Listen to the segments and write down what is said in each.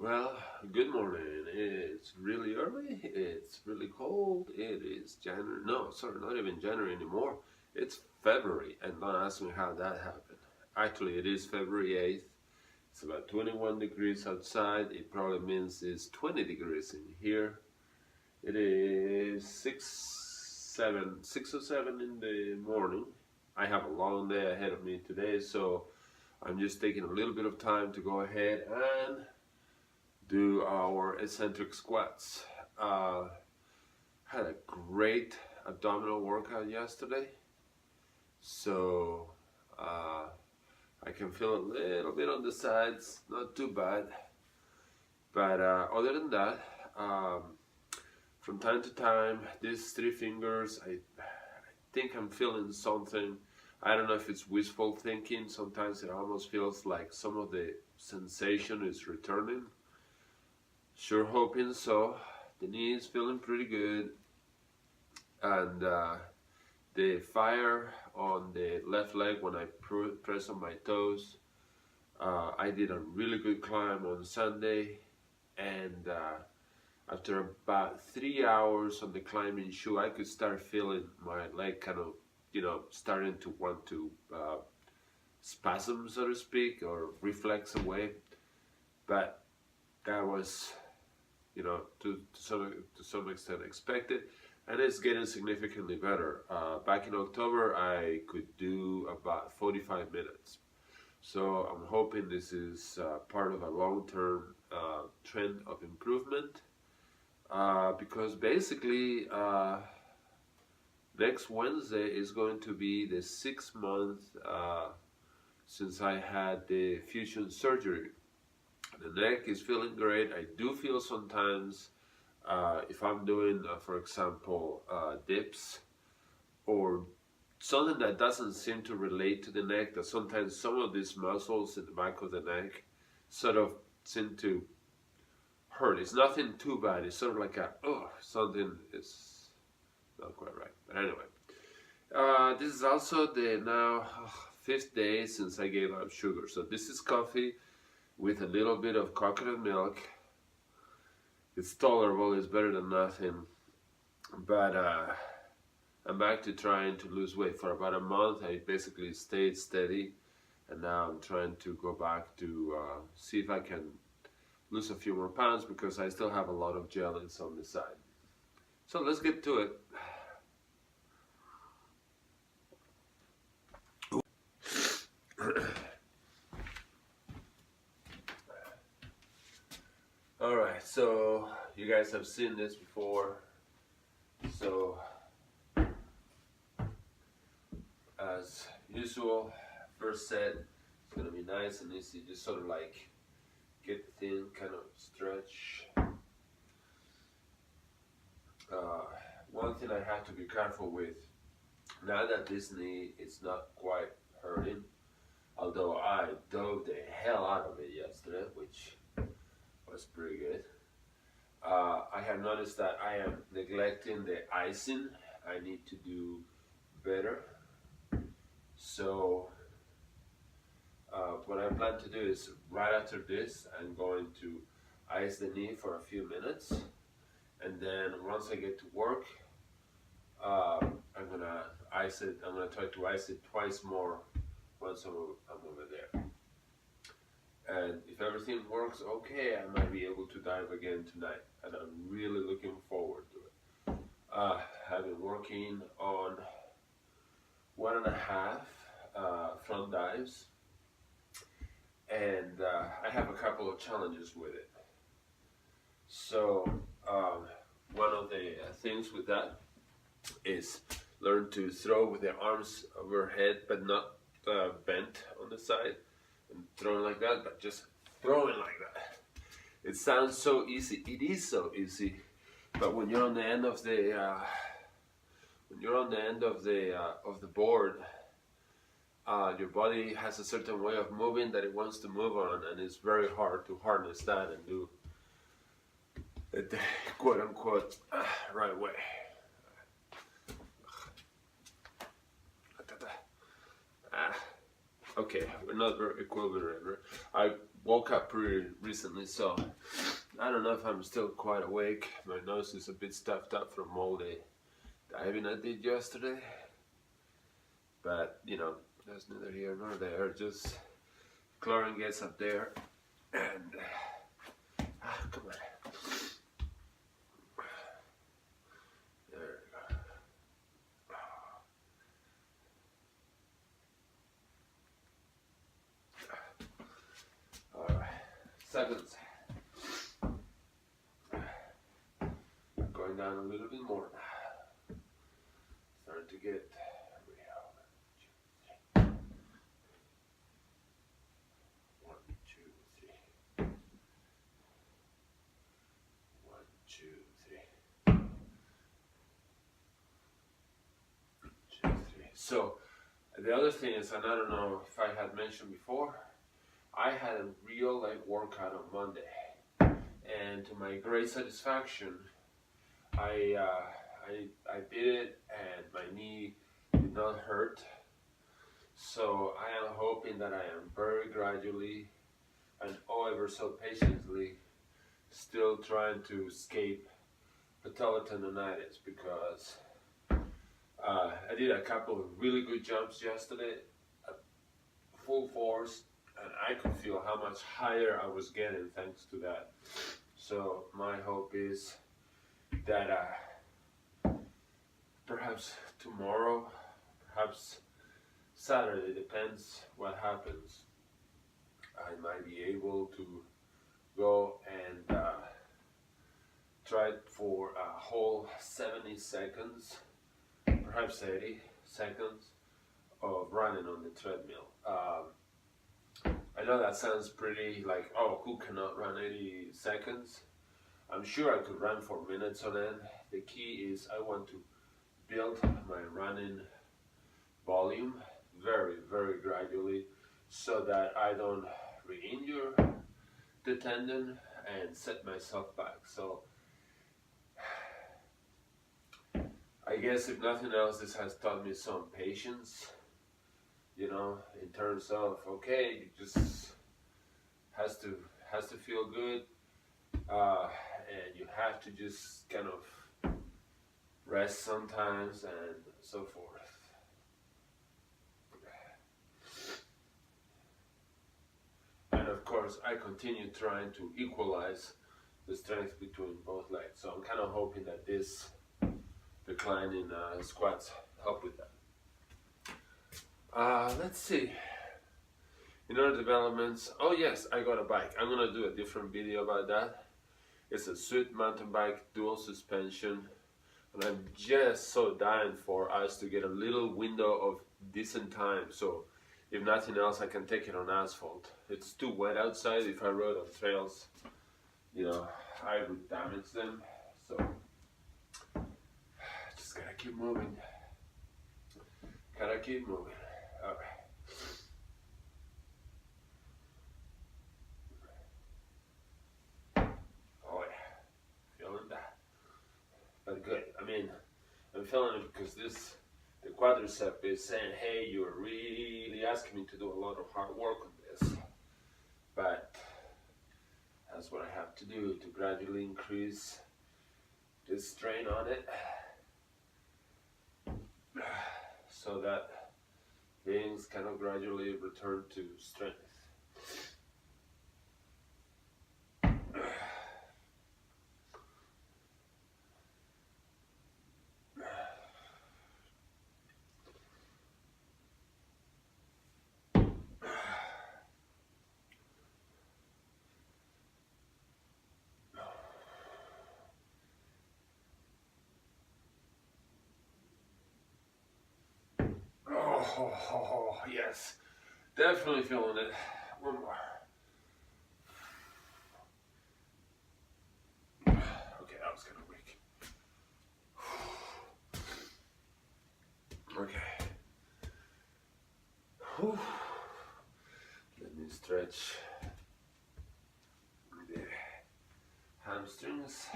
Well, good morning. It's really early. It's really cold. It is January. No, sorry, not even January anymore. It's February. And don't ask me how that happened. Actually, it is February 8th. It's about 21 degrees outside. It probably means it's 20 degrees in here. It is 6 or 7 in the morning. I have a long day ahead of me today, so I'm just taking a little bit of time to go ahead and do our eccentric squats. Had a great abdominal workout yesterday, so I can feel a little bit on the sides, not too bad, but other than that, from time to time, these three fingers, I think I'm feeling something. I don't know if it's wishful thinking. Sometimes it almost feels like some of the sensation is returning. Sure hoping so. The knee is feeling pretty good, and the fire on the left leg when I press on my toes. I did a really good climb on Sunday, and after about 3 hours on the climbing shoe, I could start feeling my leg kind of, starting to want to spasm, so to speak, or reflex away. But that was, to some extent expected, and it's getting significantly better. Back in October, I could do about 45 minutes. So I'm hoping this is part of a long-term trend of improvement, because basically next Wednesday is going to be the 6th month since I had the fusion surgery. The neck is feeling great. I do feel sometimes if I'm doing, for example, dips or something that doesn't seem to relate to the neck, that sometimes some of these muscles in the back of the neck sort of seem to hurt. It's nothing too bad. It's sort of like something is not quite right. But anyway, this is also the now 5th day since I gave up sugar. So this is coffee with a little bit of coconut milk. It's tolerable, it's better than nothing, but I'm back to trying to lose weight. For about a month I basically stayed steady, and now I'm trying to go back to see if I can lose a few more pounds, because I still have a lot of jellies on the side. So let's get to it. Alright, so you guys have seen this before. So as usual, first set is going to be nice and easy. Just sort of like get thin, kind of stretch. One thing I have to be careful with, now that this knee is not quite hurting, although I dove the hell out of it yesterday, which was pretty good. I have noticed that I am neglecting the icing. I need to do better. So what I plan to do is, right after this, I'm going to ice the knee for a few minutes, and then once I get to work, I'm gonna ice it. I'm gonna try to ice it twice more once I'm over there. And if everything works okay, I might be able to dive again tonight, and I'm really looking forward to it. I've been working on 1.5 front dives, and I have a couple of challenges with it. So one of the things with that is learn to throw with the arms overhead, but not bent on the side, and throwing like that, but just throwing like that. It sounds so easy. It is so easy, but when you're on the end of the of the board, your body has a certain way of moving that it wants to move on, and it's very hard to harness that and do it the quote unquote right way. Okay, we're not very equivalent. I woke up pretty recently, so I don't know if I'm still quite awake. My nose is a bit stuffed up from all the diving I did yesterday. But, you know, that's neither here nor there. Just chlorine gets up there and... come on. There we go. Alright, seconds. Going down a little bit more now. Starting to get real. 1, 2, 3. 1, 2, 3. 2, 3. So the other thing is, and I don't know if I had mentioned before, I had a real leg workout on Monday, and to my great satisfaction, I did it, and my knee did not hurt. So I am hoping that I am very gradually and ever so patiently still trying to escape patellar tendonitis, because I did a couple of really good jumps yesterday at full force, and I could feel how much higher I was getting thanks to that. So my hope is that perhaps tomorrow, perhaps Saturday, depends what happens, I might be able to go and try it for a whole 70 seconds, perhaps 80 seconds of running on the treadmill. I know that sounds pretty like, oh, who cannot run 80 seconds? I'm sure I could run for minutes on end. The key is I want to build my running volume very, very gradually so that I don't re-injure the tendon and set myself back. So I guess if nothing else, this has taught me some patience, you know, in terms of, okay, it just has to feel good, and you have to just kind of rest sometimes and so forth. And of course, I continue trying to equalize the strength between both legs. So I'm kind of hoping that this decline in squats help with that. Let's see. In other developments, oh yes, I got a bike. I'm gonna do a different video about that. It's a Swift mountain bike, dual suspension, and I'm just so dying for us to get a little window of decent time. So if nothing else, I can take it on asphalt. It's too wet outside. If I rode on trails, you know, I would damage them. So just gotta keep moving. Gotta keep moving. All right. Oh yeah, feeling that. But good. I mean, I'm feeling it because the quadricep is saying, hey, you're really asking me to do a lot of hard work on this. But that's what I have to do to gradually increase the strain on it, so that things kind of gradually return to strength. Oh, yes, definitely feeling it. One more. Okay, that was kind of weak. Okay. Whew. Let me stretch the hamstrings.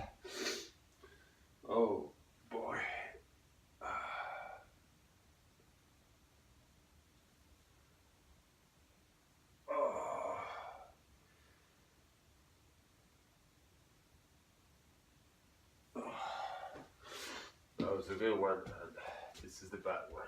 Oh boy. good one and this is the bad one.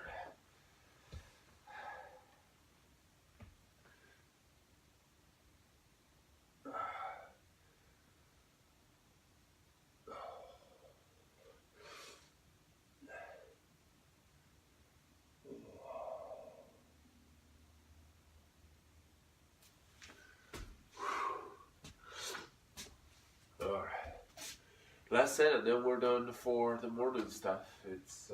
Last set, and then we're done for the morning stuff. It's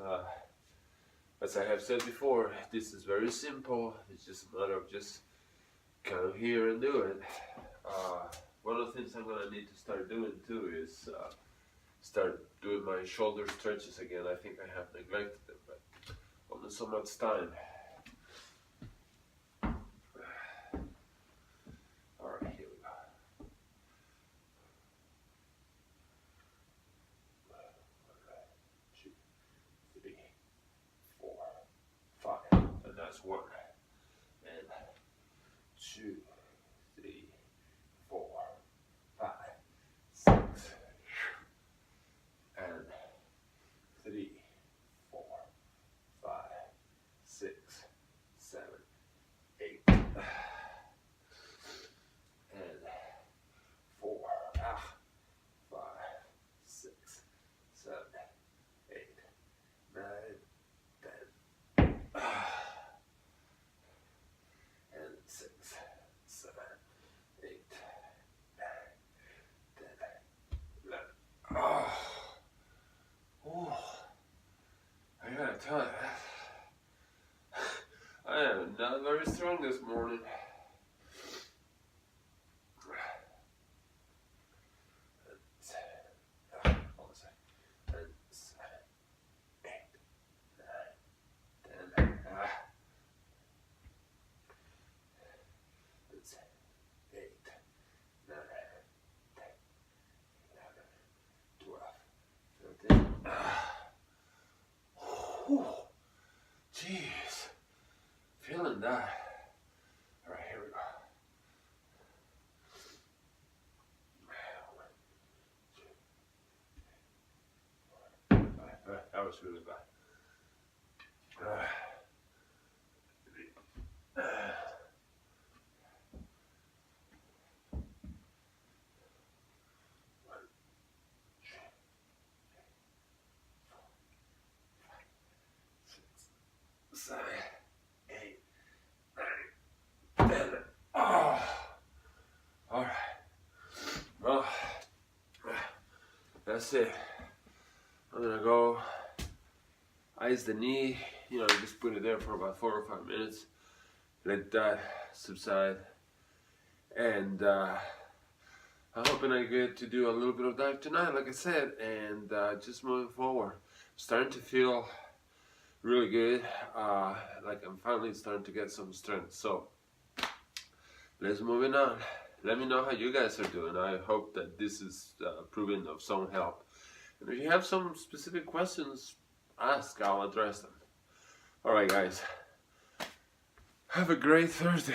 as I have said before, this is very simple. It's just a matter of just come here and do it. One of the things I'm gonna need to start doing too is start doing my shoulder stretches again. I think I have neglected them, but only so much time. All right, here we go. 1, 2, 3, 4, 5, and that's 1, and 2, 3, 4, 5, 6, and 3, 4, 5, 6, 7, 8, and 4, 5, 6, 7, 8, 9, 10, and 6, 7, 8, 9, 10, 11. I gotta tell you, I am not very strong this morning. Hold on a second. 10, 7, 8, 9, 10. That's 8, 9, 10, 11, 12, 13. Jeez, feeling that. All right, here we go. 1, 2, 3, 4, 5. That was really bad. 3. 1, 2, 7, 8, 9, 10. Oh, all right. Well, that's it. I'm gonna go ice the knee. You know, just put it there for about 4 or 5 minutes. Let that subside. And I'm hoping I get to do a little bit of that tonight, like I said, and just moving forward. Starting to feel really good, like I'm finally starting to get some strength. So let's move it on. Let me know how you guys are doing. I hope that this is proving of some help. And if you have some specific questions, ask, I'll address them. Alright guys, have a great Thursday.